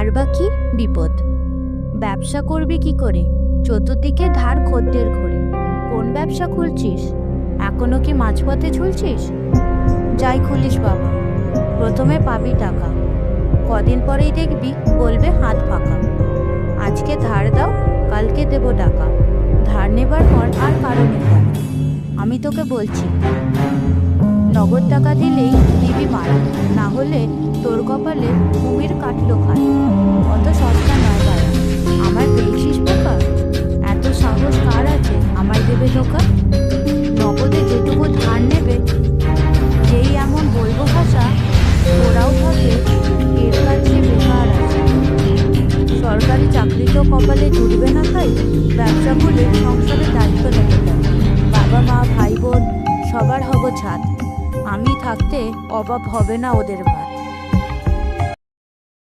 আর বা কি বিপদ। ব্যবসা করবি কি করে? চতুর্দিকে ধার খদ্দের ঘরে। কোন ব্যবসা খুলছিস? এখনো কি মাঝপথে ঝুলছিস? যাই খুলিস বাবা, প্রথমে পাবি টাকা, কদিন পরেই দেখবি বলবে হাত ফাঁকা। আজকে ধার দাও, কালকে দেব টাকা, ধার নেবার পর আর কারো নিতে না। আমি তোকে বলছি, নগদ টাকা দিলেই দিবি মার, না হলে তোর কপালে কুমির কাটলো খায়। অত সস্তা নয় বাড়া, আমার পেয়েছিস বোকা? এত সাহস কার আছে আমায় দেবে ধোকা? নগদে যেটুকু ধার নেবে, যেই এমন বলবো ভাষা, ওরাও ভাবে এর কাছে বেকার আছে। সরকারি চাকরি তো কপালে জুটবে না তাই ব্যবসা খুলে সংসারের দায়িত্ব নেবে তাই। বাবা মা ভাই বোন সবার হব ছাদ, আমি থাকতে অভাব হবে না ওদের ভাত।